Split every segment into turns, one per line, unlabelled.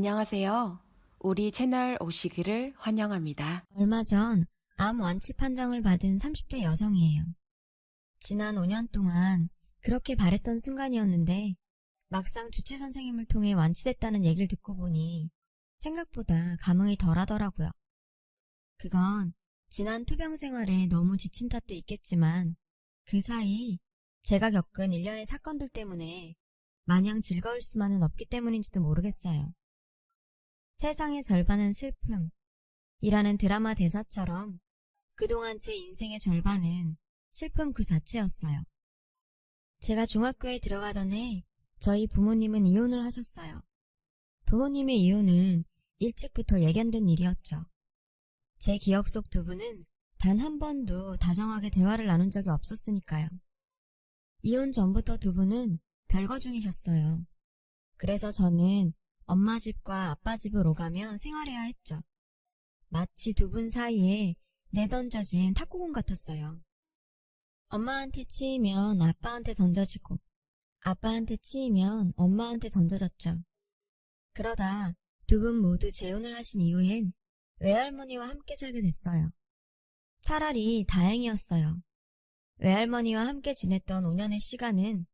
안녕하세요. 우리 채널 오시기를 환영합니다.
얼마 전 암 완치 판정을 받은 30대 여성이에요. 지난 5년 동안 그렇게 바랬던 순간이었는데 막상 주치 선생님을 통해 완치됐다는 얘기를 듣고 보니 생각보다 감흥이 덜하더라고요. 그건 지난 투병 생활에 너무 지친 탓도 있겠지만 그 사이 제가 겪은 일련의 사건들 때문에 마냥 즐거울 수만은 없기 때문인지도 모르겠어요. 세상의 절반은 슬픔이라는 드라마 대사처럼 그동안 제 인생의 절반은 슬픔 그 자체였어요. 제가 중학교에 들어가던 해 저희 부모님은 이혼을 하셨어요. 부모님의 이혼은 일찍부터 예견된 일이었죠. 제 기억 속 두 분은 단 한 번도 다정하게 대화를 나눈 적이 없었으니까요. 이혼 전부터 두 분은 별거 중이셨어요. 그래서 저는 엄마 집과 아빠 집을 오가며 생활해야 했죠. 마치 두 분 사이에 내던져진 탁구공 같았어요. 엄마한테 치이면 아빠한테 던져지고 아빠한테 치이면 엄마한테 던져졌죠. 그러다 두 분 모두 재혼을 하신 이후엔 외할머니와 함께 살게 됐어요. 차라리 다행이었어요. 외할머니와 함께 지냈던 5년의 시간은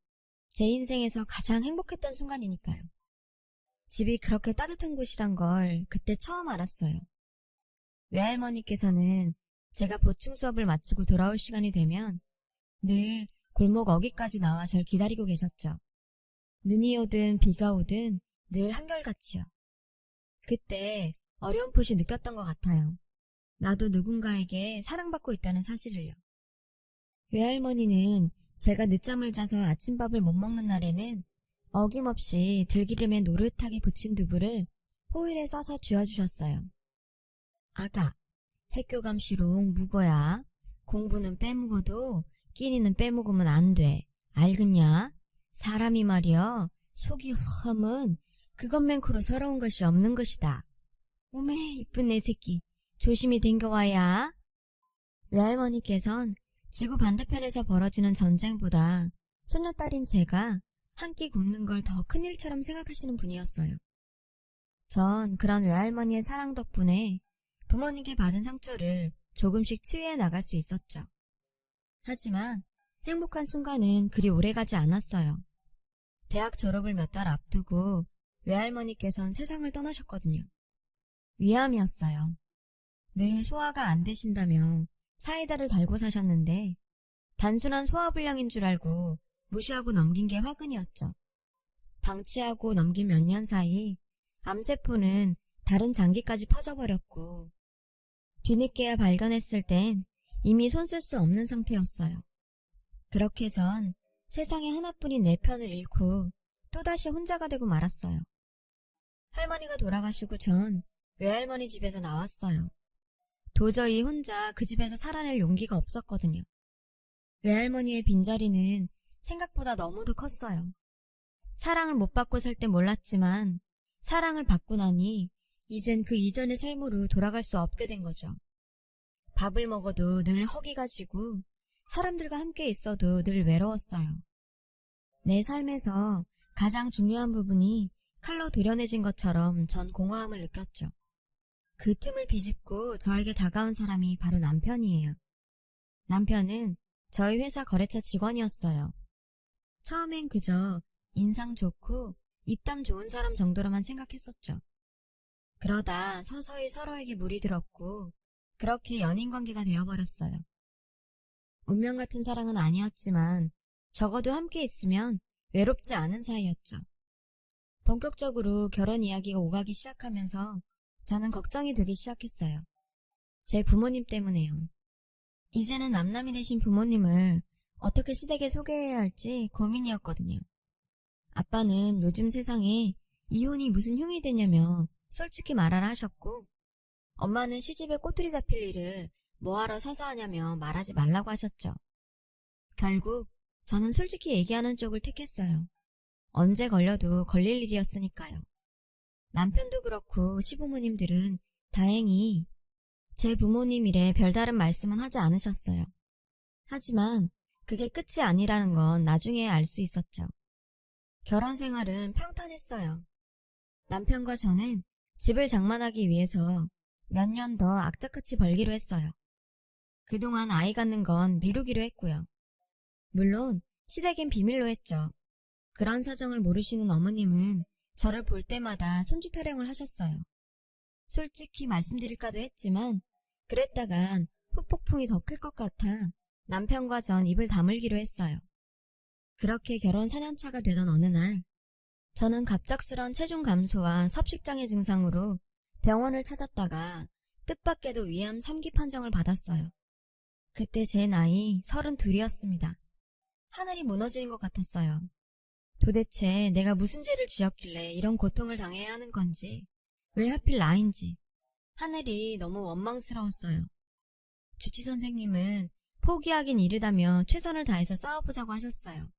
제 인생에서 가장 행복했던 순간이니까요. 집이 그렇게 따뜻한 곳이란 걸 그때 처음 알았어요. 외할머니께서는 제가 보충 수업을 마치고 돌아올 시간이 되면 늘 골목 어귀까지 나와 절 기다리고 계셨죠. 눈이 오든 비가 오든 늘 한결같이요. 그때 어렴풋이 느꼈던 것 같아요. 나도 누군가에게 사랑받고 있다는 사실을요. 외할머니는 제가 늦잠을 자서 아침밥을 못 먹는 날에는 어김없이 들기름에 노릇하게 부친 두부를 호일에 싸서 쥐어주셨어요. 아가, 학교감시롱 묵어야. 공부는 빼먹어도 끼니는 빼먹으면 안 돼. 알겠냐? 사람이 말이여, 속이 험은 그것만크로 서러운 것이 없는 것이다. 오메 이쁜 내 새끼, 조심히 댕겨와야. 외할머니께선 지구 반대편에서 벌어지는 전쟁보다 손녀딸인 제가 한 끼 굶는 걸 더 큰일처럼 생각하시는 분이었어요. 전 그런 외할머니의 사랑 덕분에 부모님께 받은 상처를 조금씩 치유해 나갈 수 있었죠. 하지만 행복한 순간은 그리 오래가지 않았어요. 대학 졸업을 몇 달 앞두고 외할머니께선 세상을 떠나셨거든요. 위암이었어요. 늘 소화가 안 되신다며 사이다를 달고 사셨는데 단순한 소화불량인 줄 알고 무시하고 넘긴 게 화근이었죠. 방치하고 넘긴 몇 년 사이 암세포는 다른 장기까지 퍼져버렸고 뒤늦게야 발견했을 땐 이미 손 쓸 수 없는 상태였어요. 그렇게 전 세상에 하나뿐인 내 편을 잃고 또다시 혼자가 되고 말았어요. 할머니가 돌아가시고 전 외할머니 집에서 나왔어요. 도저히 혼자 그 집에서 살아낼 용기가 없었거든요. 외할머니의 빈자리는 생각보다 너무도 컸어요. 사랑을 못 받고 살 때 몰랐지만 사랑을 받고 나니 이젠 그 이전의 삶으로 돌아갈 수 없게 된 거죠. 밥을 먹어도 늘 허기가 지고 사람들과 함께 있어도 늘 외로웠어요. 내 삶에서 가장 중요한 부분이 칼로 도려내진 것처럼 전 공허함을 느꼈죠. 그 틈을 비집고 저에게 다가온 사람이 바로 남편이에요. 남편은 저희 회사 거래처 직원이었어요. 처음엔 그저 인상 좋고 입담 좋은 사람 정도로만 생각했었죠. 그러다 서서히 서로에게 물이 들었고 그렇게 연인관계가 되어버렸어요. 운명 같은 사랑은 아니었지만 적어도 함께 있으면 외롭지 않은 사이였죠. 본격적으로 결혼 이야기가 오가기 시작하면서 저는 걱정이 되기 시작했어요. 제 부모님 때문에요. 이제는 남남이 되신 부모님을 어떻게 시댁에 소개해야 할지 고민이었거든요. 아빠는 요즘 세상에 이혼이 무슨 흉이 되냐며 솔직히 말하라 하셨고 엄마는 시집에 꼬투리 잡힐 일을 뭐하러 사서 하냐며 말하지 말라고 하셨죠. 결국 저는 솔직히 얘기하는 쪽을 택했어요. 언제 걸려도 걸릴 일이었으니까요. 남편도 그렇고 시부모님들은 다행히 제 부모님 일에 별다른 말씀은 하지 않으셨어요. 하지만 그게 끝이 아니라는 건 나중에 알 수 있었죠. 결혼 생활은 평탄했어요. 남편과 저는 집을 장만하기 위해서 몇 년 더 악착같이 벌기로 했어요. 그동안 아이 갖는 건 미루기로 했고요. 물론 시댁엔 비밀로 했죠. 그런 사정을 모르시는 어머님은 저를 볼 때마다 손주 타령을 하셨어요. 솔직히 말씀드릴까도 했지만 그랬다간 후폭풍이 더 클 것 같아 남편과 전 입을 다물기로 했어요. 그렇게 결혼 4년차가 되던 어느 날 저는 갑작스런 체중 감소와 섭식장애 증상으로 병원을 찾았다가 뜻밖에도 위암 3기 판정을 받았어요. 그때 제 나이 32이었습니다. 하늘이 무너지는 것 같았어요. 도대체 내가 무슨 죄를 지었길래 이런 고통을 당해야 하는 건지, 왜 하필 나인지 하늘이 너무 원망스러웠어요. 주치 선생님은 포기하긴 이르다며 최선을 다해서 싸워보자고 하셨어요.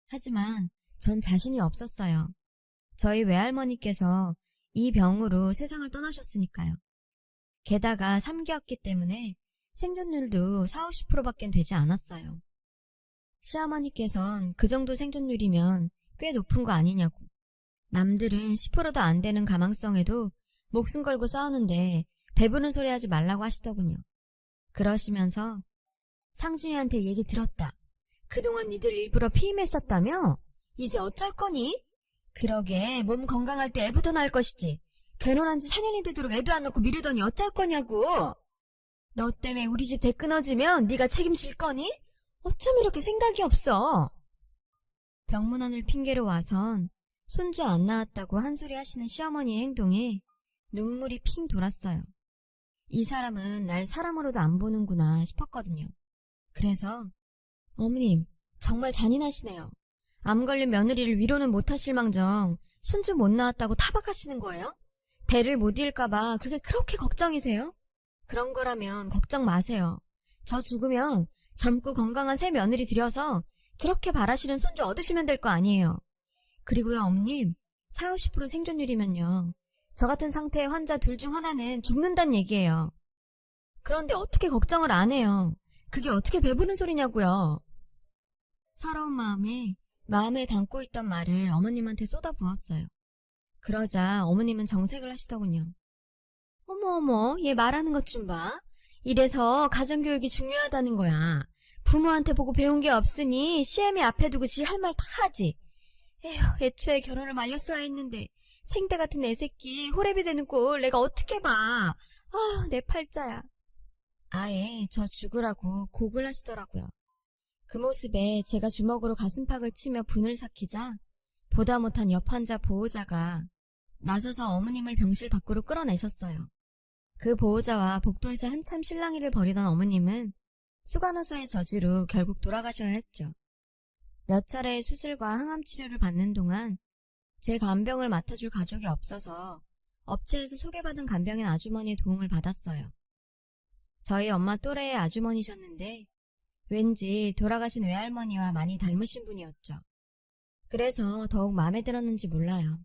하지만 전 자신이 없었어요. 저희 외할머니께서 이 병으로 세상을 떠나셨으니까요. 게다가 3기였기 때문에 생존율도 40~50%밖에 되지 않았어요. 시어머니께선 그 정도 생존율이면 꽤 높은 거 아니냐고. 남들은 10%도 안 되는 가망성에도 목숨 걸고 싸우는데 배부른 소리 하지 말라고 하시더군요. 그러시면서 상준이한테 얘기 들었다. 그동안 니들 일부러 피임했었다며? 이제 어쩔 거니? 그러게 몸 건강할 때 애부터 낳을 것이지. 결혼한 지 4년이 되도록 애도 안 낳고 미루더니 어쩔 거냐고. 너 때문에 우리 집 대 끊어지면 네가 책임질 거니? 어쩜 이렇게 생각이 없어. 병문안을 핑계로 와선 손주 안 낳았다고 한 소리 하시는 시어머니의 행동에 눈물이 핑 돌았어요. 이 사람은 날 사람으로도 안 보는구나 싶었거든요. 그래서 어머님 정말 잔인하시네요. 암 걸린 며느리를 위로는 못하실 망정 손주 못 낳았다고 타박하시는 거예요? 대를 못 이을까봐 그게 그렇게 걱정이세요? 그런 거라면 걱정 마세요. 저 죽으면 젊고 건강한 새 며느리 들여서 그렇게 바라시는 손주 얻으시면 될 거 아니에요. 그리고요 어머님 40~50% 생존율이면요 저 같은 상태의 환자 둘 중 하나는 죽는단 얘기예요. 그런데 어떻게 걱정을 안 해요. 그게 어떻게 배부른 소리냐고요. 서러운 마음에 담고 있던 말을 어머님한테 쏟아부었어요. 그러자 어머님은 정색을 하시더군요. 어머 얘 말하는 것 좀 봐. 이래서 가정교육이 중요하다는 거야. 부모한테 보고 배운 게 없으니 시애미 앞에 두고 지 할 말 다 하지. 에휴 애초에 결혼을 말렸어야 했는데 생떼 같은 애 새끼 호래비 되는 꼴 내가 어떻게 봐. 아 내 팔자야. 아예 저 죽으라고 곡을 하시더라고요. 그 모습에 제가 주먹으로 가슴팍을 치며 분을 삭히자 보다 못한 옆 환자 보호자가 나서서 어머님을 병실 밖으로 끌어내셨어요. 그 보호자와 복도에서 한참 실랑이를 벌이던 어머님은 수간호소의 저주로 결국 돌아가셔야 했죠. 몇 차례의 수술과 항암 치료를 받는 동안 제 간병을 맡아줄 가족이 없어서 업체에서 소개받은 간병인 아주머니의 도움을 받았어요. 저희 엄마 또래의 아주머니셨는데 왠지 돌아가신 외할머니와 많이 닮으신 분이었죠. 그래서 더욱 마음에 들었는지 몰라요.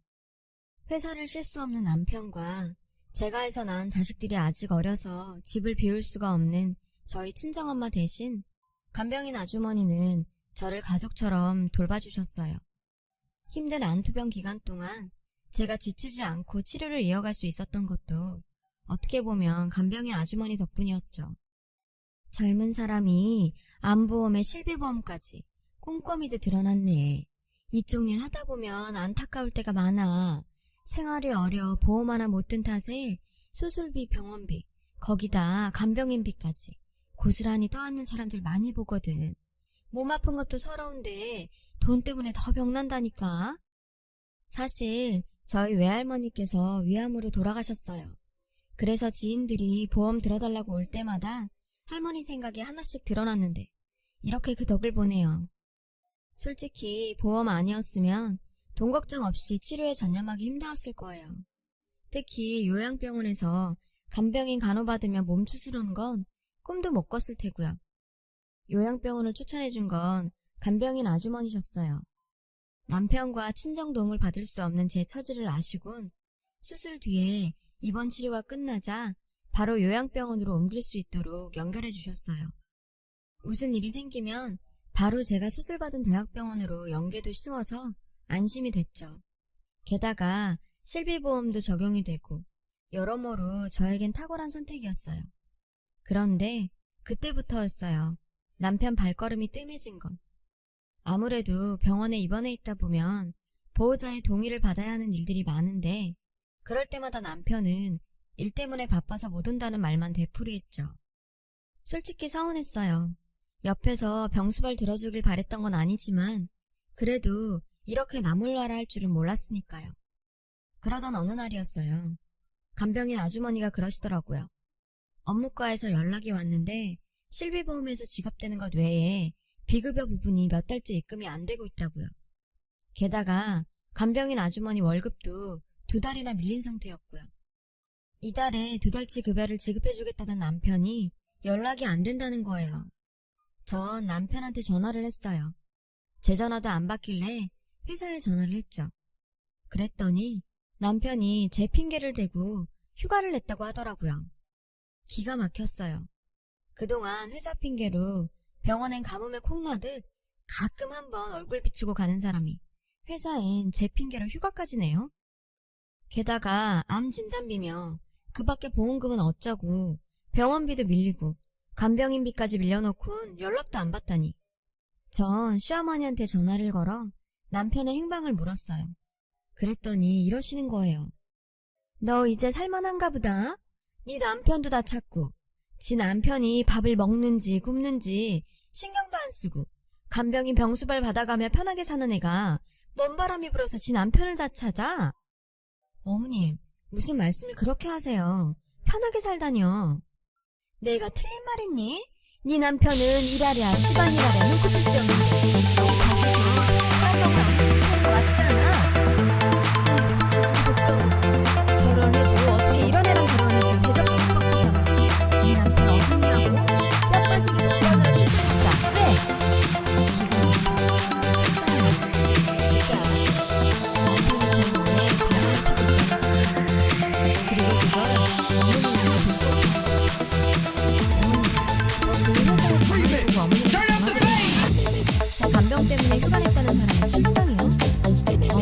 회사를 쉴 수 없는 남편과 제가 해서 낳은 자식들이 아직 어려서 집을 비울 수가 없는 저희 친정엄마 대신 간병인 아주머니는 저를 가족처럼 돌봐주셨어요. 힘든 안투병 기간 동안 제가 지치지 않고 치료를 이어갈 수 있었던 것도 어떻게 보면 간병인 아주머니 덕분이었죠. 젊은 사람이 암보험에 실비보험까지 꼼꼼히도 드러났네. 이쪽 일 하다 보면 안타까울 때가 많아. 생활이 어려 보험 하나 못 든 탓에 수술비, 병원비, 거기다 간병인비까지 고스란히 떠안는 사람들 많이 보거든. 몸 아픈 것도 서러운데 돈 때문에 더 병난다니까. 사실 저희 외할머니께서 위암으로 돌아가셨어요. 그래서 지인들이 보험 들어달라고 올 때마다 할머니 생각이 하나씩 드러났는데 이렇게 그 덕을 보네요. 솔직히 보험 아니었으면 돈 걱정 없이 치료에 전념하기 힘들었을 거예요. 특히 요양병원에서 간병인 간호받으며 몸 추스르는 건 꿈도 못 꿨을 테고요. 요양병원을 추천해준 건 간병인 아주머니셨어요. 남편과 친정 도움을 받을 수 없는 제 처지를 아시곤 수술 뒤에 입원 치료가 끝나자 바로 요양병원으로 옮길 수 있도록 연결해 주셨어요. 무슨 일이 생기면 바로 제가 수술받은 대학병원으로 연계도 쉬워서 안심이 됐죠. 게다가 실비보험도 적용이 되고 여러모로 저에겐 탁월한 선택이었어요. 그런데 그때부터였어요. 남편 발걸음이 뜸해진 건. 아무래도 병원에 입원해 있다 보면 보호자의 동의를 받아야 하는 일들이 많은데 그럴 때마다 남편은 일 때문에 바빠서 못 온다는 말만 되풀이했죠. 솔직히 서운했어요. 옆에서 병수발 들어주길 바랬던 건 아니지만 그래도 이렇게 나몰라라 할 줄은 몰랐으니까요. 그러던 어느 날이었어요. 간병인 아주머니가 그러시더라고요. 업무과에서 연락이 왔는데 실비보험에서 지급되는 것 외에 비급여 부분이 몇 달째 입금이 안 되고 있다고요. 게다가 간병인 아주머니 월급도 2달이나 밀린 상태였고요. 이달에 2달치 급여를 지급해주겠다던 남편이 연락이 안 된다는 거예요. 전 남편한테 전화를 했어요. 제 전화도 안 받길래 회사에 전화를 했죠. 그랬더니 남편이 제 핑계를 대고 휴가를 냈다고 하더라고요. 기가 막혔어요. 그동안 회사 핑계로 병원엔 가뭄에 콩나듯 가끔 한번 얼굴 비추고 가는 사람이 회사엔 제 핑계로 휴가까지 내요? 게다가 암 진단비며 그 밖에 보험금은 어쩌고 병원비도 밀리고 간병인비까지 밀려놓곤 연락도 안 받다니. 전 시어머니한테 전화를 걸어 남편의 행방을 물었어요. 그랬더니 이러시는 거예요. 너 이제 살만한가 보다. 네 남편도 다 찾고 지 남편이 밥을 먹는지 굶는지 신경도 안 쓰고 간병인 병수발 받아가며 편하게 사는 애가 뭔 바람이 불어서 지 남편을 다 찾아? 어머님, 무슨 말씀을 그렇게 하세요. 편하게 살다뇨. 내가 틀린 말했니? 네 남편은 일하랴 집안일하랴 눈코뜰 데 없는데 거기서 딸병을 안 지키는 거 맞잖아. 지금 걱정. 결혼해도 어떻게 이런 애랑 결혼해서 대접도 못 받고 살아. 네 남편 어딨냐고 뼈 빠지게 결혼을 해주니까 왜? 진짜 남편이 결혼에 그리고 그걸 어머님이 간병 때문에 휴가 냈다는 사람은 출장이요?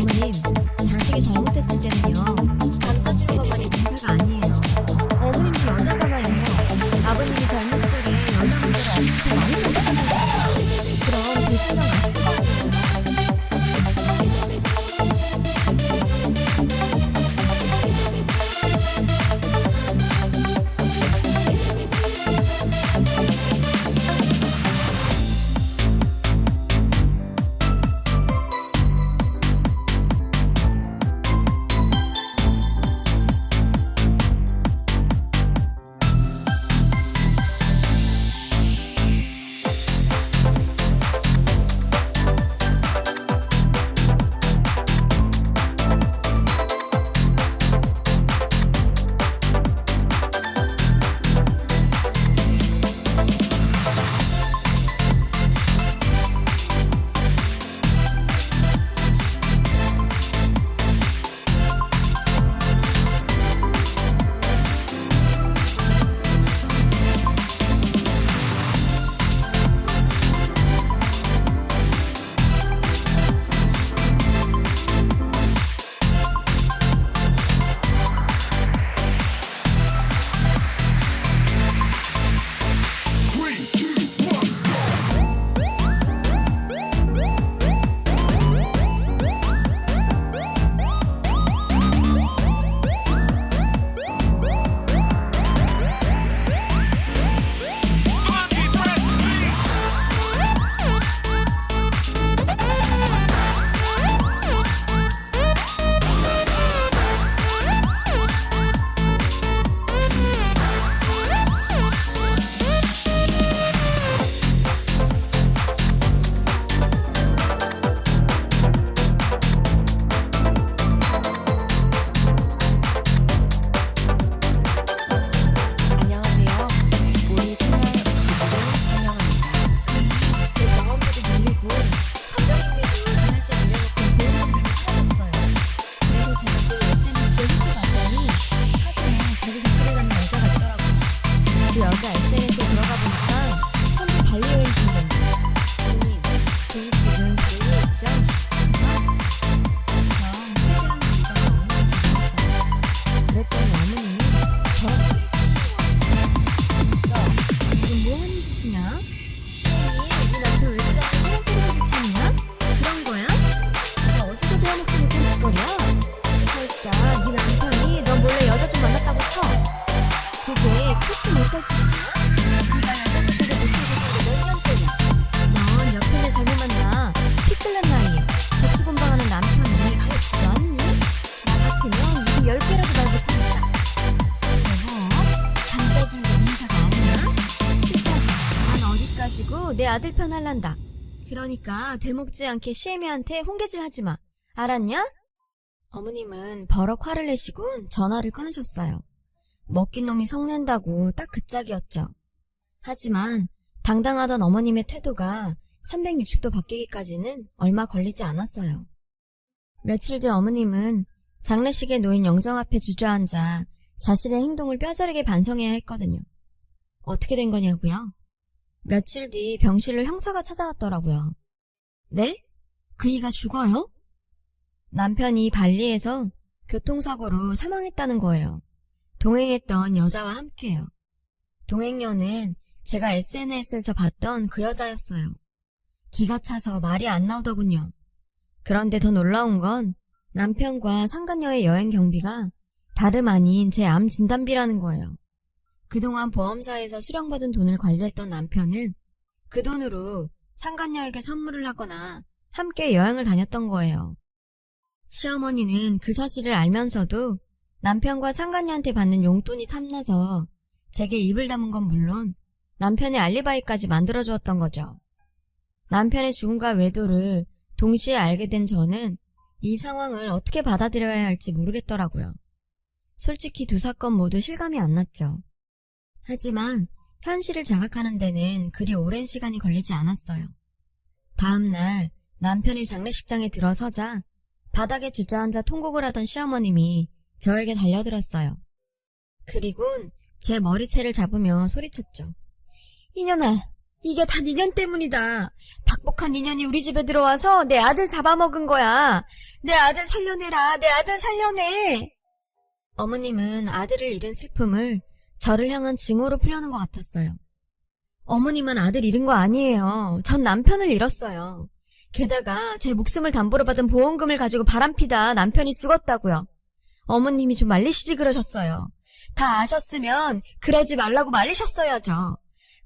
그랬더니 어머님이 저렇게 야, 지금 뭐 하는 짓이냐? 아니, 네 남편 왜 그렇게 사랑스러운 짓 찾냐? 그런 거야? 나 어디서 배워먹지 못한 짓거리야? 설사 네 남편이 너 몰래 여자 좀 만났다고 쳐. 그게 그렇게 못할 짓이야? 네가 여자 소식을 못 찾아서 몇 년째냐? 넌 옆에 잘못 만나 피 끓는 나이에 독수공방하는 남편이 아유 넌? 나 같으면 이거 10개라도 말 못하겠다. 여보, 잠자준 게 인사가 아니야? 싫다. 난 어디까지고 내 아들 편 할란다. 그러니까 들먹지 않게 시애미한테 홍계질 하지마. 알았냐? 어머님은 버럭 화를 내시곤 전화를 끊으셨어요. 먹긴 놈이 성낸다고 딱 그 짝이었죠. 하지만 당당하던 어머님의 태도가 360도 바뀌기까지는 얼마 걸리지 않았어요. 며칠 뒤 어머님은 장례식에 놓인 영정 앞에 주저앉아 자신의 행동을 뼈저리게 반성해야 했거든요. 어떻게 된 거냐고요? 며칠 뒤 병실로 형사가 찾아왔더라고요. 네? 그이가 죽어요? 남편이 발리에서 교통사고로 사망했다는 거예요. 동행했던 여자와 함께요. 동행녀는 제가 SNS에서 봤던 그 여자였어요. 기가 차서 말이 안 나오더군요. 그런데 더 놀라운 건 남편과 상간녀의 여행 경비가 다름 아닌 제 암 진단비라는 거예요. 그동안 보험사에서 수령받은 돈을 관리했던 남편은 그 돈으로 상간녀에게 선물을 하거나 함께 여행을 다녔던 거예요. 시어머니는 그 사실을 알면서도 남편과 상간녀한테 받는 용돈이 탐나서 제게 입을 다문 건 물론 남편의 알리바이까지 만들어주었던 거죠. 남편의 죽음과 외도를 동시에 알게 된 저는 이 상황을 어떻게 받아들여야 할지 모르겠더라고요. 솔직히 두 사건 모두 실감이 안 났죠. 하지만 현실을 자각하는 데는 그리 오랜 시간이 걸리지 않았어요. 다음 날 남편이 장례식장에 들어서자 바닥에 주저앉아 통곡을 하던 시어머님이 저에게 달려들었어요. 그리곤 제 머리채를 잡으며 소리쳤죠. 이년아, 이게 다 니년 때문이다. 박복한 니년이 우리 집에 들어와서 내 아들 잡아먹은 거야. 내 아들 살려내라. 내 아들 살려내. 어머님은 아들을 잃은 슬픔을 저를 향한 징후로 풀려는 것 같았어요. 어머님은 아들 잃은 거 아니에요. 전 남편을 잃었어요. 게다가 제 목숨을 담보로 받은 보험금을 가지고 바람피다 남편이 죽었다고요. 어머님이 좀 말리시지 그러셨어요. 다 아셨으면 그러지 말라고 말리셨어야죠.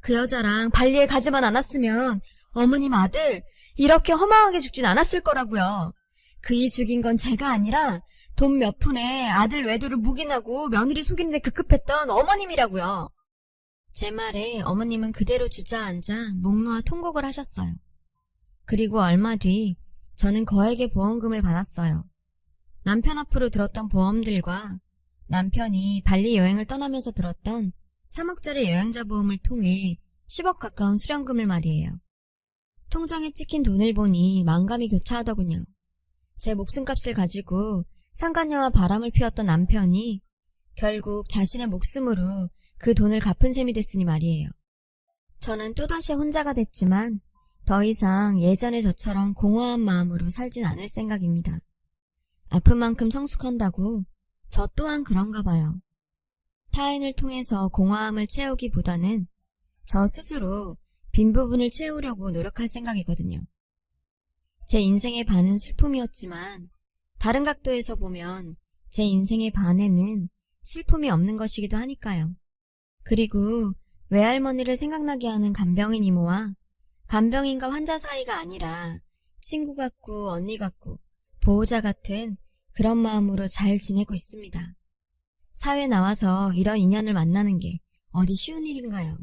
그 여자랑 발리에 가지만 않았으면 어머님 아들 이렇게 허망하게 죽진 않았을 거라고요. 그이 죽인 건 제가 아니라 돈 몇 푼에 아들 외도를 묵인하고 며느리 속이는데 급급했던 어머님이라고요. 제 말에 어머님은 그대로 주저앉아 목 놓아 통곡을 하셨어요. 그리고 얼마 뒤 저는 거액의 보험금을 받았어요. 남편 앞으로 들었던 보험들과 남편이 발리 여행을 떠나면서 들었던 3억짜리 여행자 보험을 통해 10억 가까운 수령금을 말이에요. 통장에 찍힌 돈을 보니 만감이 교차하더군요. 제 목숨값을 가지고 상간녀와 바람을 피웠던 남편이 결국 자신의 목숨으로 그 돈을 갚은 셈이 됐으니 말이에요. 저는 또다시 혼자가 됐지만 더 이상 예전의 저처럼 공허한 마음으로 살진 않을 생각입니다. 아픈 만큼 성숙한다고 저 또한 그런가 봐요. 타인을 통해서 공허함을 채우기보다는 저 스스로 빈 부분을 채우려고 노력할 생각이거든요. 제 인생의 반은 슬픔이었지만 다른 각도에서 보면 제 인생의 반에는 슬픔이 없는 것이기도 하니까요. 그리고 외할머니를 생각나게 하는 간병인 이모와 간병인과 환자 사이가 아니라 친구 같고 언니 같고 보호자 같은 그런 마음으로 잘 지내고 있습니다. 사회 나와서 이런 인연을 만나는 게 어디 쉬운 일인가요?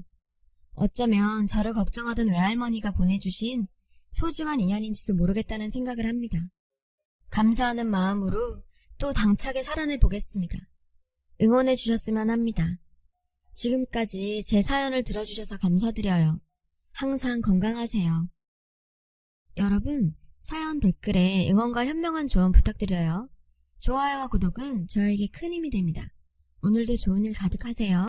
어쩌면 저를 걱정하던 외할머니가 보내주신 소중한 인연인지도 모르겠다는 생각을 합니다. 감사하는 마음으로 또 당차게 살아내 보겠습니다. 응원해 주셨으면 합니다. 지금까지 제 사연을 들어주셔서 감사드려요. 항상 건강하세요. 여러분, 사연 댓글에 응원과 현명한 조언 부탁드려요. 좋아요와 구독은 저에게 큰 힘이 됩니다. 오늘도 좋은 일 가득하세요.